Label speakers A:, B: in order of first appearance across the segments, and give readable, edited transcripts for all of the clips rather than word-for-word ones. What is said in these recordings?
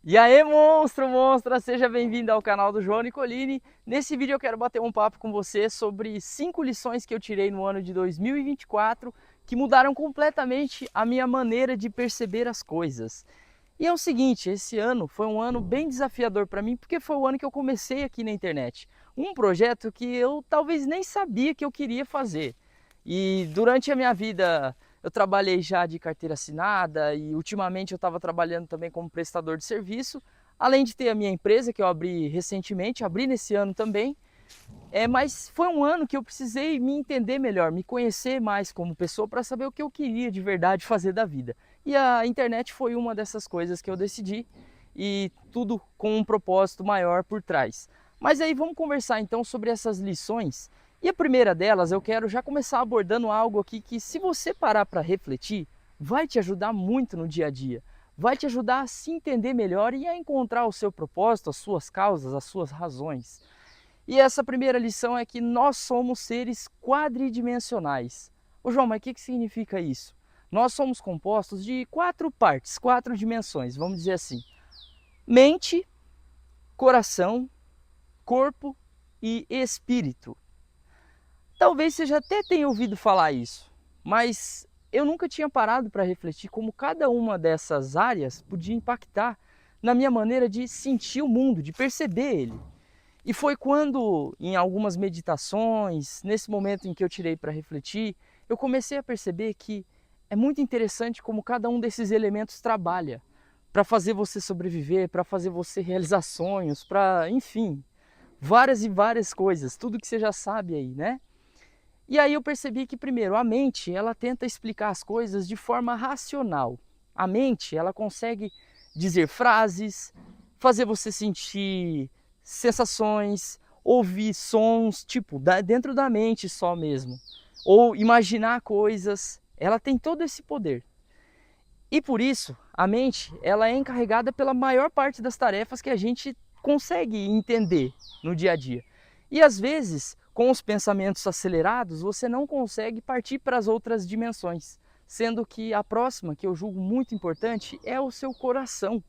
A: E aí, monstro, monstra, seja bem-vindo ao canal do João Nicolini. Nesse vídeo eu quero bater um papo com você sobre 5 lições que eu tirei no ano de 2024 que mudaram completamente a minha maneira de perceber as coisas. E é o seguinte, esse ano foi um ano bem desafiador para mim, porque foi o ano que eu comecei aqui na internet. Um projeto que eu talvez nem sabia que eu queria fazer. E durante a minha vida eu trabalhei já de carteira assinada e ultimamente eu estava trabalhando também como prestador de serviço, além de ter a minha empresa que eu abri recentemente, abri nesse ano também. Mas foi um ano que eu precisei me entender melhor, me conhecer mais como pessoa para saber o que eu queria de verdade fazer da vida. E a internet foi uma dessas coisas que eu decidi, e tudo com um propósito maior por trás. Mas aí vamos conversar então sobre essas lições. E a primeira delas eu quero já começar abordando algo aqui que, se você parar para refletir, vai te ajudar muito no dia a dia. Vai te ajudar a se entender melhor e a encontrar o seu propósito, as suas causas, as suas razões. E essa primeira lição é que nós somos seres quadridimensionais. Ô João, mas o que significa isso? Nós somos compostos de 4 partes, 4 dimensões, vamos dizer assim: mente, coração, corpo e espírito. Talvez você já até tenha ouvido falar isso, mas eu nunca tinha parado para refletir como cada uma dessas áreas podia impactar na minha maneira de sentir o mundo, de perceber ele. E foi quando, em algumas meditações, nesse momento em que eu tirei para refletir, eu comecei a perceber que é muito interessante como cada um desses elementos trabalha para fazer você sobreviver, para fazer você realizar sonhos, para, enfim, várias e várias coisas, tudo que você já sabe aí, né? E aí eu percebi que, primeiro, a mente, ela tenta explicar as coisas de forma racional. A mente, ela consegue dizer frases, fazer você sentir sensações, ouvir sons, tipo, dentro da mente só mesmo. Ou imaginar coisas. Ela tem todo esse poder. E por isso, a mente, ela é encarregada pela maior parte das tarefas que a gente consegue entender no dia a dia. E às vezes, com os pensamentos acelerados, você não consegue partir para as outras dimensões, sendo que a próxima, que eu julgo muito importante, é o seu coração.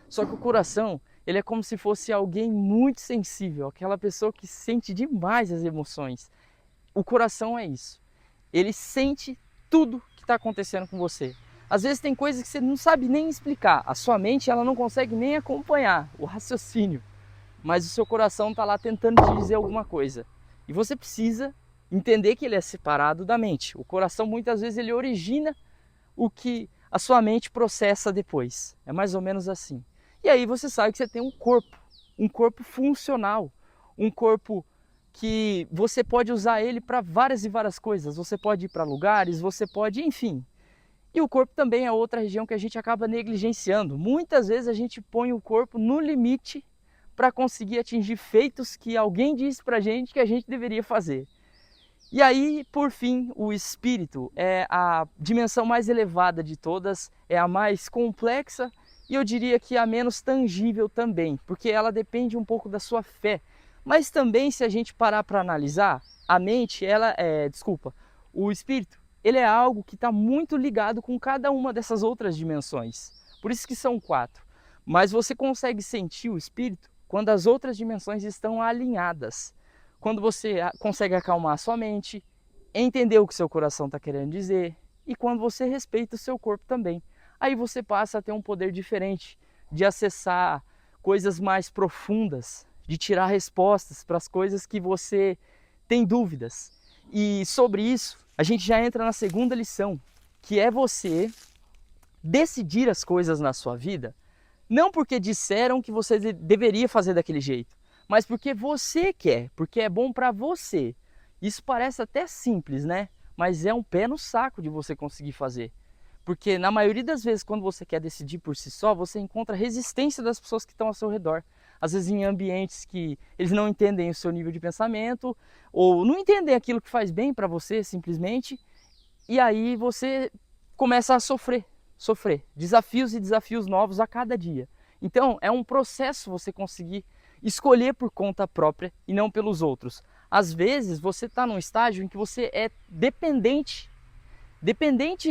A: Só que o coração, ele é como se fosse alguém muito sensível, aquela pessoa que sente demais as emoções. O coração é isso. Ele sente tudo que está acontecendo com você. Às vezes tem coisas que você não sabe nem explicar. A sua mente, ela não consegue nem acompanhar o raciocínio, mas o seu coração está lá tentando te dizer alguma coisa. E você precisa entender que ele é separado da mente. O coração, muitas vezes, ele origina o que a sua mente processa depois. É mais ou menos assim. E aí você sabe que você tem um corpo funcional, um corpo que você pode usar ele para várias e várias coisas. Você pode ir para lugares, você pode, enfim. E o corpo também é outra região que a gente acaba negligenciando. Muitas vezes a gente põe o corpo no limite para conseguir atingir feitos que alguém disse para a gente que a gente deveria fazer. E aí, por fim, o espírito é a dimensão mais elevada de todas, é a mais complexa e eu diria que a menos tangível também, porque ela depende um pouco da sua fé. Mas também, se a gente parar para analisar, a mente, o espírito, ele é algo que está muito ligado com cada uma dessas outras dimensões. Por isso que são 4. Mas você consegue sentir o espírito quando as outras dimensões estão alinhadas. Quando você consegue acalmar a sua mente, entender o que seu coração está querendo dizer, e quando você respeita o seu corpo também. Aí você passa a ter um poder diferente de acessar coisas mais profundas, de tirar respostas para as coisas que você tem dúvidas. E sobre isso, a gente já entra na segunda lição, que é você decidir as coisas na sua vida, não porque disseram que você deveria fazer daquele jeito, mas porque você quer, porque é bom para você. Isso parece até simples, né? Mas é um pé no saco de você conseguir fazer. Porque na maioria das vezes, quando você quer decidir por si só, você encontra resistência das pessoas que estão ao seu redor. Às vezes em ambientes que eles não entendem o seu nível de pensamento, ou não entendem aquilo que faz bem para você, simplesmente. E aí você começa a sofrer desafios e desafios novos a cada dia. Então é um processo você conseguir escolher por conta própria e não pelos outros. Às vezes você está num estágio em que você é dependente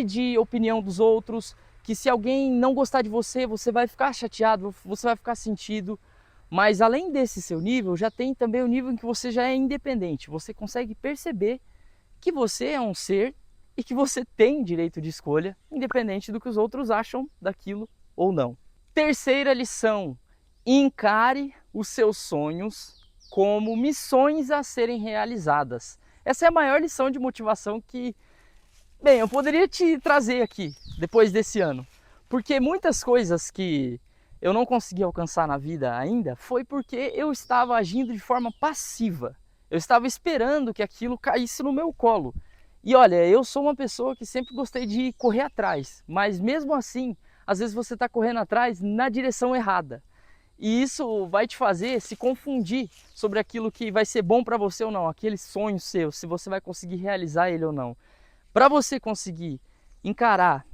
A: de opinião dos outros, que se alguém não gostar de você, você vai ficar chateado, você vai ficar sentido. Mas além desse seu nível, já tem também o nível em que você já é independente. Você consegue perceber que você é um ser e que você tem direito de escolha, independente do que os outros acham daquilo ou não. Terceira lição: encare os seus sonhos como missões a serem realizadas. Essa é a maior lição de motivação que, bem, eu poderia te trazer aqui depois desse ano. Porque muitas coisas que eu não consegui alcançar na vida ainda foi porque eu estava agindo de forma passiva. Eu estava esperando que aquilo caísse no meu colo. E olha, eu sou uma pessoa que sempre gostei de correr atrás, mas mesmo assim, às vezes você está correndo atrás na direção errada. E isso vai te fazer se confundir sobre aquilo que vai ser bom para você ou não, aquele sonho seu, se você vai conseguir realizar ele ou não. Para você conseguir encarar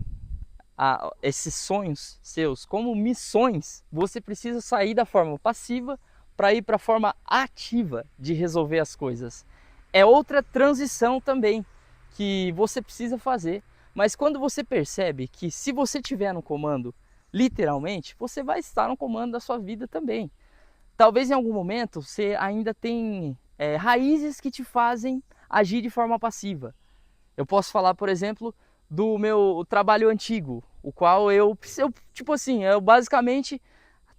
A: esses sonhos seus como missões, você precisa sair da forma passiva para ir para a forma ativa de resolver as coisas. É outra transição também que você precisa fazer, mas quando você percebe que se você estiver no comando, literalmente, você vai estar no comando da sua vida também. Talvez em algum momento você ainda tem raízes que te fazem agir de forma passiva. Eu posso falar, por exemplo, do meu trabalho antigo, o qual eu tipo assim, eu basicamente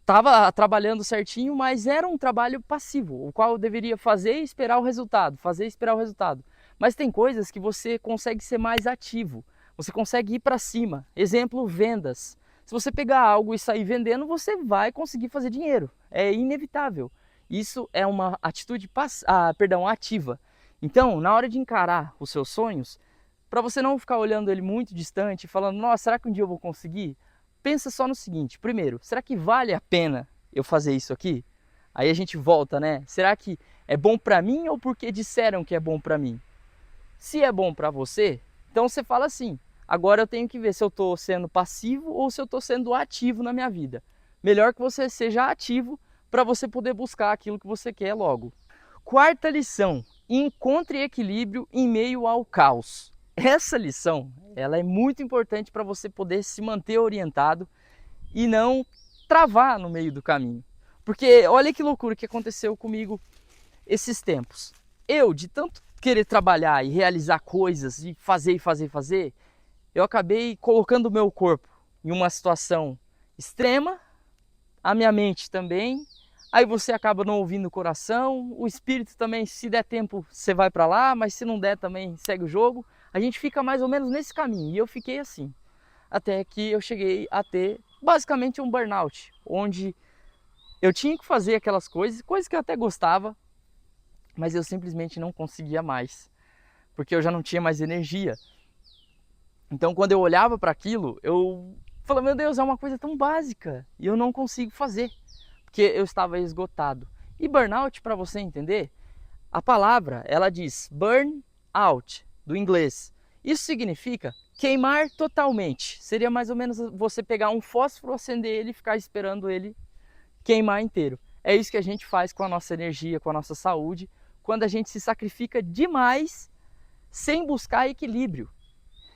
A: estava trabalhando certinho, mas era um trabalho passivo, o qual eu deveria fazer e esperar o resultado, fazer e esperar o resultado. Mas tem coisas que você consegue ser mais ativo, você consegue ir para cima. Exemplo, vendas. Se você pegar algo e sair vendendo, você vai conseguir fazer dinheiro, é inevitável. Isso é uma atitude ativa. Então, na hora de encarar os seus sonhos, para você não ficar olhando ele muito distante, falando, nossa, será que um dia eu vou conseguir? Pensa só no seguinte: primeiro, será que vale a pena eu fazer isso aqui? Aí a gente volta, né? Será que é bom para mim ou porque disseram que é bom para mim? Se é bom para você, então você fala assim: agora eu tenho que ver se eu estou sendo passivo ou se eu estou sendo ativo na minha vida. Melhor que você seja ativo para você poder buscar aquilo que você quer logo. Quarta lição: encontre equilíbrio em meio ao caos. Essa lição, ela é muito importante para você poder se manter orientado e não travar no meio do caminho. Porque olha que loucura que aconteceu comigo esses tempos. Eu, de tanto querer trabalhar e realizar coisas e fazer, eu acabei colocando o meu corpo em uma situação extrema, a minha mente também. Aí você acaba não ouvindo o coração, o espírito também, se der tempo, você vai para lá, mas se não der também, segue o jogo. A gente fica mais ou menos nesse caminho, e eu fiquei assim, até que eu cheguei a ter basicamente um burnout, onde eu tinha que fazer aquelas coisas que eu até gostava, mas eu simplesmente não conseguia mais, porque eu já não tinha mais energia. Então quando eu olhava para aquilo, eu falava, meu Deus, é uma coisa tão básica, e eu não consigo fazer, porque eu estava esgotado. E burnout, para você entender, a palavra, ela diz burn out, do inglês. Isso significa queimar totalmente. Seria mais ou menos você pegar um fósforo, acender ele e ficar esperando ele queimar inteiro. É isso que a gente faz com a nossa energia, com a nossa saúde, quando a gente se sacrifica demais sem buscar equilíbrio.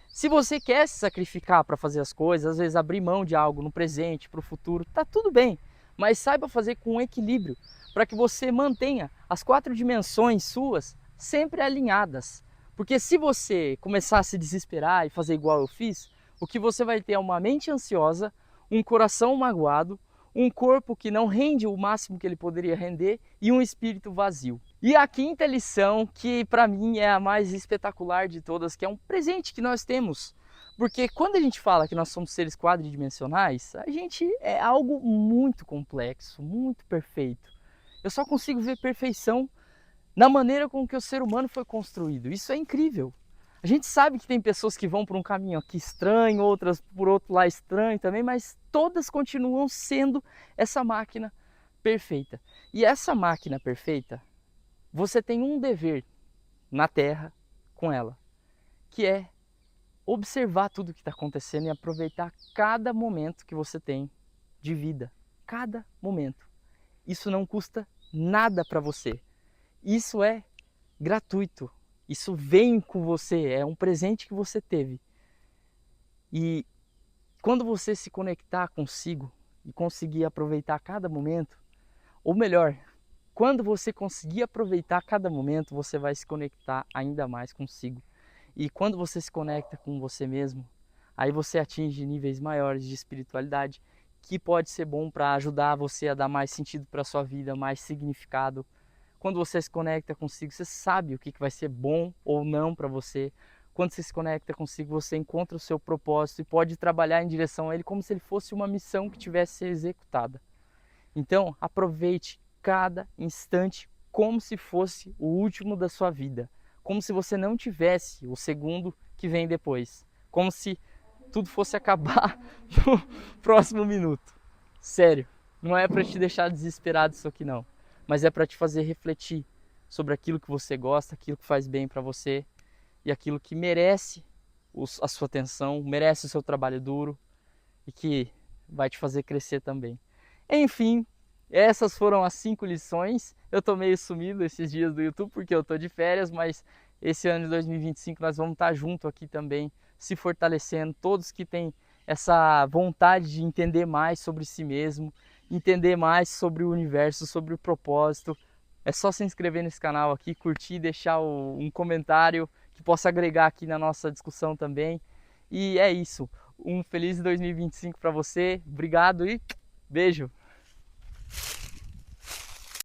A: Se você quer se sacrificar para fazer as coisas, às vezes abrir mão de algo no presente, para o futuro, tá tudo bem, mas saiba fazer com equilíbrio, para que você mantenha as 4 dimensões suas sempre alinhadas. Porque se você começar a se desesperar e fazer igual eu fiz, o que você vai ter é uma mente ansiosa, um coração magoado, um corpo que não rende o máximo que ele poderia render e um espírito vazio. E a quinta lição, que para mim é a mais espetacular de todas, que é um presente que nós temos. Porque quando a gente fala que nós somos seres quadridimensionais, a gente é algo muito complexo, muito perfeito. Eu só consigo ver perfeição na maneira com que o ser humano foi construído. Isso é incrível. A gente sabe que tem pessoas que vão por um caminho aqui estranho, outras por outro lá estranho também, mas todas continuam sendo essa máquina perfeita. E essa máquina perfeita, você tem um dever na Terra com ela, que é observar tudo o que está acontecendo e aproveitar cada momento que você tem de vida. Cada momento. Isso não custa nada para você. Isso é gratuito. Isso vem com você. É um presente que você teve. E quando você se conectar consigo e conseguir aproveitar cada momento, ou melhor, quando você conseguir aproveitar cada momento, você vai se conectar ainda mais consigo. E quando você se conecta com você mesmo, aí você atinge níveis maiores de espiritualidade, que pode ser bom para ajudar você a dar mais sentido para a sua vida, mais significado. Quando você se conecta consigo, você sabe o que vai ser bom ou não para você. Quando você se conecta consigo, você encontra o seu propósito e pode trabalhar em direção a ele como se ele fosse uma missão que tivesse a ser executada. Então, aproveite cada instante como se fosse o último da sua vida, como se você não tivesse o segundo que vem depois, como se tudo fosse acabar no próximo minuto. Sério, não é para te deixar desesperado isso aqui não, mas é para te fazer refletir sobre aquilo que você gosta, aquilo que faz bem para você e aquilo que merece a sua atenção, merece o seu trabalho duro e que vai te fazer crescer também. Enfim, essas foram as 5 lições. Eu tô meio sumido esses dias do YouTube porque eu tô de férias, mas esse ano de 2025 nós vamos estar junto aqui também, se fortalecendo, todos que têm essa vontade de entender mais sobre si mesmo, entender mais sobre o universo, sobre o propósito. É só se inscrever nesse canal aqui, curtir, deixar um comentário que possa agregar aqui na nossa discussão também. E é isso. Um feliz 2025 para você. Obrigado e beijo!